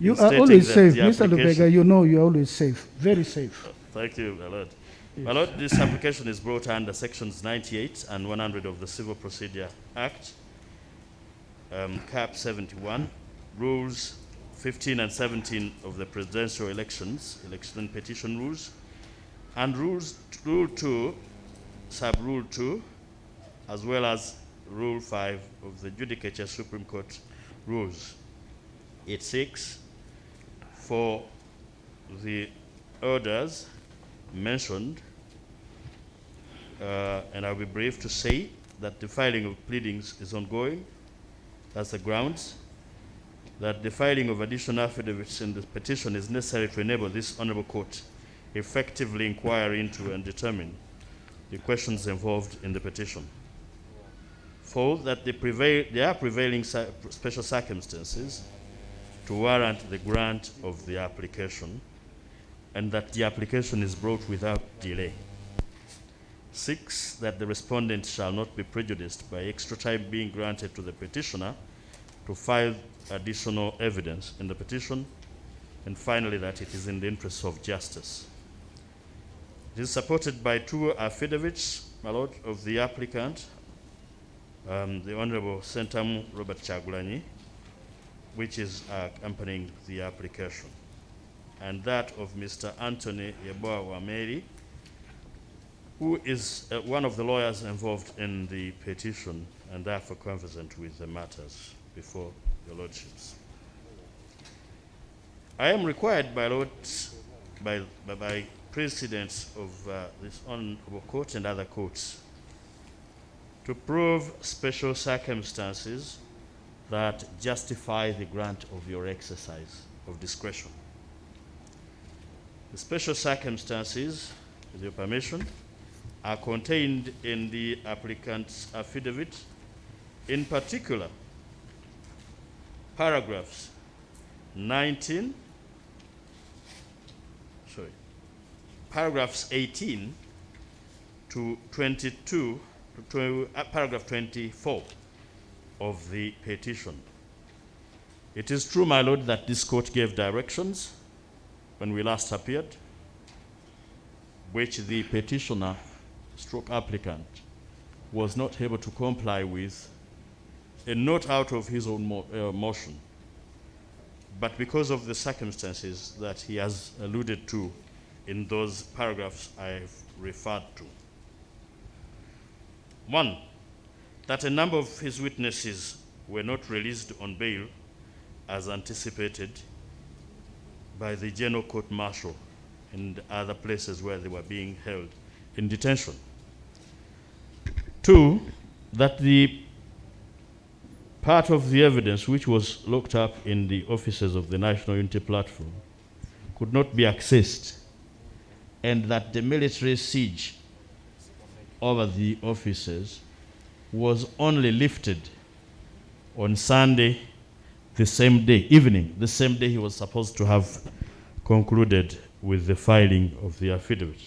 You in are stating always that safe, the Mr. application- Lubega. You know you are always safe, very safe. Thank you, my Lord. My Lord, this application is brought under sections 98 and 100 of the Civil Procedure Act, Cap 71, rules 15 and 17 of the presidential elections, election petition rules, and rule 2, sub-rule 2, as well as rule 5 of the Judicature Supreme Court rules. It seeks for the orders mentioned, and I'll be brief to say that the filing of pleadings is ongoing. That's the grounds. That the filing of additional affidavits in the petition is necessary to enable this honorable court effectively inquire into and determine the questions involved in the petition. 4, that there are prevailing special circumstances to warrant the grant of the application, and that the application is brought without delay. 6, that the respondent shall not be prejudiced by extra time being granted to the petitioner to file additional evidence in the petition. And finally, that it is in the interest of justice. It is supported by 2 affidavits, my Lord, of the applicant, the Honorable Sentamu Robert Kyagulanyi, which is accompanying the application, and that of Mr. Anthony Yeboah Wameri, who is one of the lawyers involved in the petition and therefore conversant with the matters before your lordships. I am required by lords, by precedents of this honorable court and other courts to prove special circumstances that justify the grant of your exercise of discretion. The special circumstances, with your permission, are contained in the applicant's affidavit, in particular, paragraphs 18 to 22 to paragraph 24 of the petition. It is true, my Lord, that this court gave directions when we last appeared, which the petitioner stroke applicant was not able to comply with, and not out of his own motion, but because of the circumstances that he has alluded to in those paragraphs I've referred to. 1, that a number of his witnesses were not released on bail as anticipated by the General Court Martial and other places where they were being held in detention. 2, that the part of the evidence which was locked up in the offices of the National Unity Platform could not be accessed, and that the military siege over the offices was only lifted on Sunday, the same day, evening, the same day he was supposed to have concluded with the filing of the affidavit,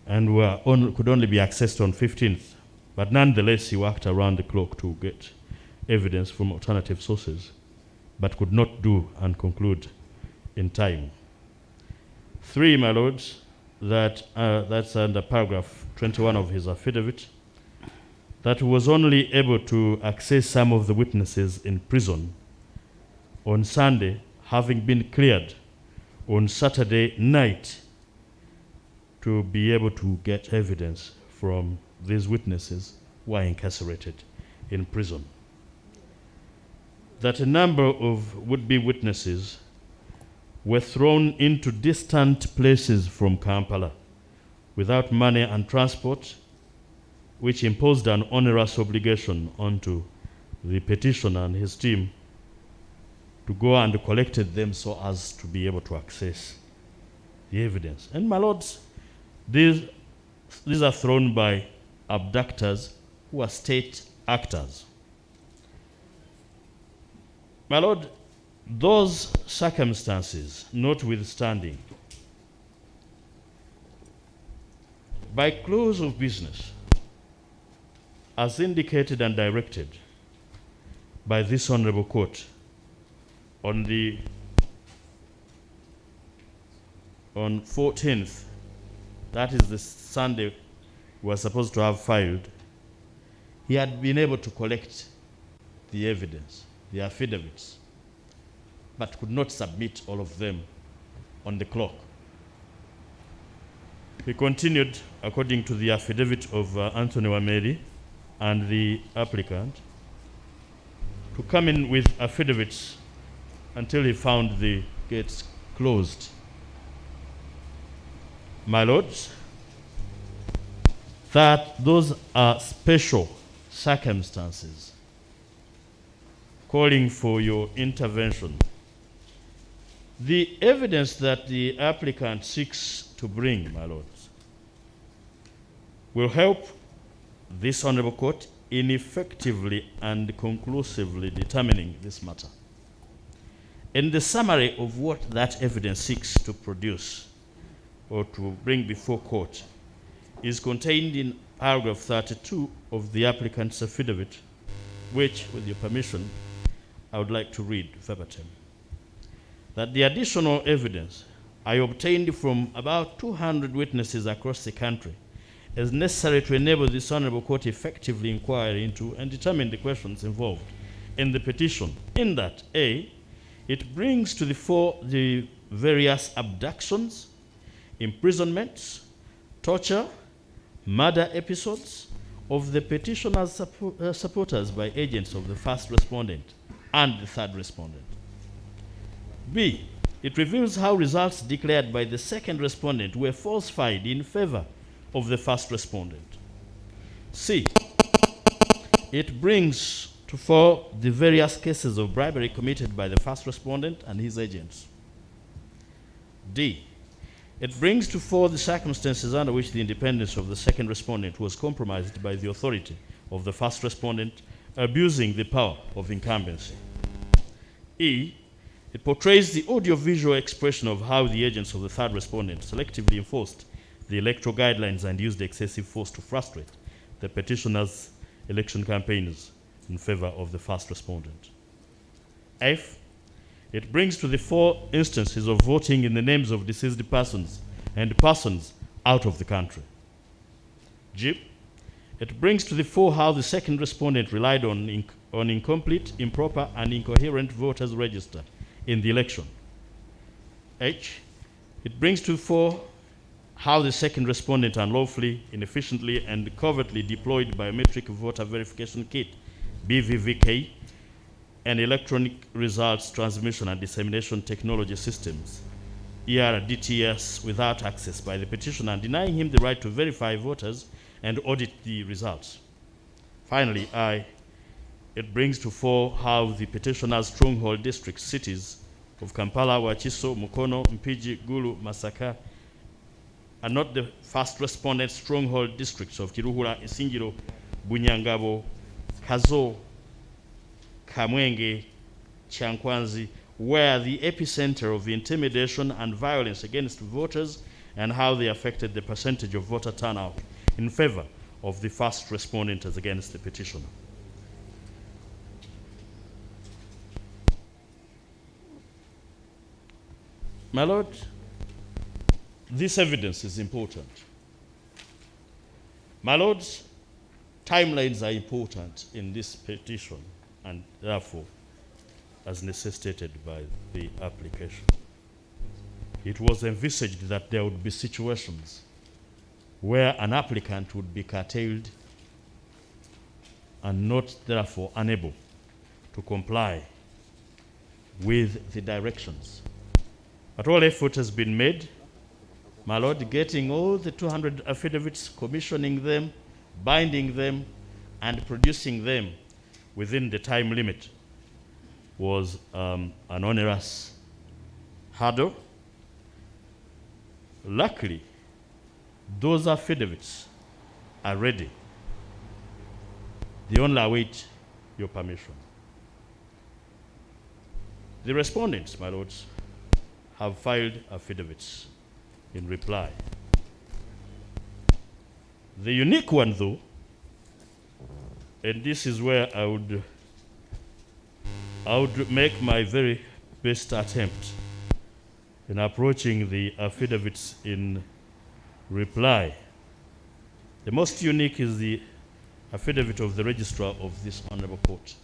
and could only be accessed on 15th. But nonetheless, he worked around the clock to get evidence from alternative sources, but could not do and conclude in time. 3, my lords, that that's under paragraph 21 of his affidavit, that was only able to access some of the witnesses in prison on Sunday, having been cleared on Saturday night to be able to get evidence from these witnesses who are incarcerated in prison. That a number of would-be witnesses were thrown into distant places from Kampala without money and transport, which imposed an onerous obligation onto the petitioner and his team to go and collect them so as to be able to access the evidence. And my lords, these are thrown by abductors who are state actors. My lord, those circumstances notwithstanding, by close of business, as indicated and directed by this honorable court, on 14th, that is the Sunday we were supposed to have filed, he had been able to collect the evidence, the affidavits, but could not submit all of them on the clock. He continued, according to the affidavit of Anthony Wameri and the applicant, to come in with affidavits until he found the gates closed. My lords, that those are special circumstances calling for your intervention. The evidence that the applicant seeks to bring, my lords, will help this honorable court in effectively and conclusively determining this matter. In the summary of what that evidence seeks to produce or to bring before court is contained in paragraph 32 of the applicant's affidavit, which, with your permission, I would like to read verbatim. That the additional evidence I obtained from about 200 witnesses across the country is necessary to enable this honorable court effectively inquire into and determine the questions involved in the petition, in that A, it brings to the fore the various abductions, imprisonments, torture, murder episodes of the petitioner's supporters by agents of the first respondent and the third respondent. B, it reveals how results declared by the second respondent were falsified in favor of the first respondent. C, it brings to fore the various cases of bribery committed by the first respondent and his agents. D, it brings to fore the circumstances under which the independence of the second respondent was compromised by the authority of the first respondent abusing the power of incumbency. E, it portrays the audio-visual expression of how the agents of the third respondent selectively enforced the electoral guidelines and used excessive force to frustrate the petitioner's election campaigns in favor of the first respondent. F, it brings to the fore instances of voting in the names of deceased persons and persons out of the country. G, it brings to the fore how the second respondent relied on incomplete, improper, and incoherent voters' register in the election. H, it brings to the fore how the second respondent unlawfully, inefficiently, and covertly deployed biometric voter verification kit, BVVK, and electronic results transmission and dissemination technology systems, ERDTS, without access by the petitioner, and denying him the right to verify voters and audit the results. Finally, I, it brings to fore how the petitioner's stronghold district cities of Kampala, Wakiso, Mukono, Mpigi, Gulu, Masaka are not the first respondent stronghold districts of Kiruhura, Isingiro, Bunyangabo, Kazo, Kamwenge, Chankwanzi, where the epicenter of intimidation and violence against voters and how they affected the percentage of voter turnout in favor of the first respondent as against the petitioner. My Lord, this evidence is important. My Lords, timelines are important in this petition and therefore as necessitated by the application. It was envisaged that there would be situations where an applicant would be curtailed and not therefore unable to comply with the directions. But all effort has been made, my Lord, getting all the 200 affidavits, commissioning them, binding them, and producing them within the time limit was an onerous hurdle. Luckily, those affidavits are ready. They only await your permission. The respondents, my lords, have filed affidavits in reply. The unique one, though, and this is where I would make my very best attempt in approaching the affidavits in reply. The most unique is the affidavit of the registrar of this honorable court.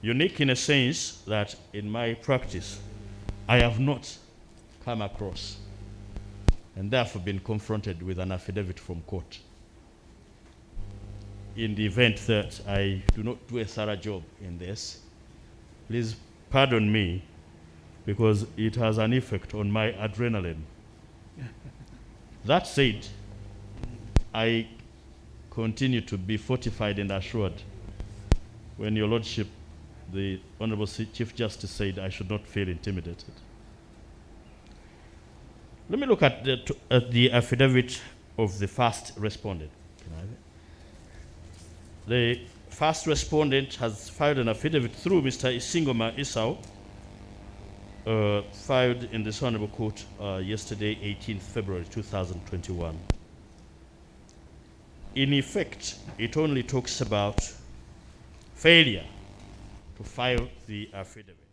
Unique in a sense that in my practice, I have not come across and therefore been confronted with an affidavit from court. In the event that I do not do a thorough job in this, please pardon me, because it has an effect on my adrenaline. That said, I continue to be fortified and assured when your lordship, the Honorable Chief Justice, said I should not feel intimidated. Let me look at the affidavit of the first respondent. Can I have it? The first respondent has filed an affidavit through Mr. Isingoma Isau, filed in this honorable court yesterday, 18th February 2021. In effect, it only talks about failure to file the affidavit.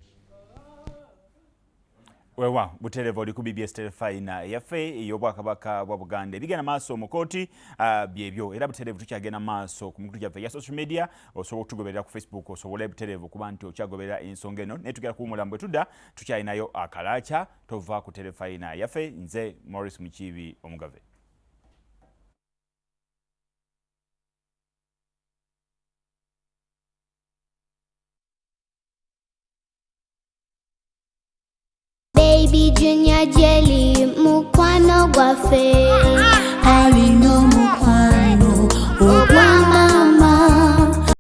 Wewa buterevo oli ku BBS telefina yafe ey'obwakabaka bwa Buganda ebigenda maaso mu kooti byebyo era buterevo tukyagenda maaso ku mikutu gyaffe ya social media osobola okutugoberera ku Facebook osobola buterevo kuba nti okyagoberera ensonga eno naye tugenda kuwumula mbwe tudda tukyalinayo akalaaca tova ku telefina yafe nze Morris Mukiibi omugave. Baby Junior Jelly mukwano gwafe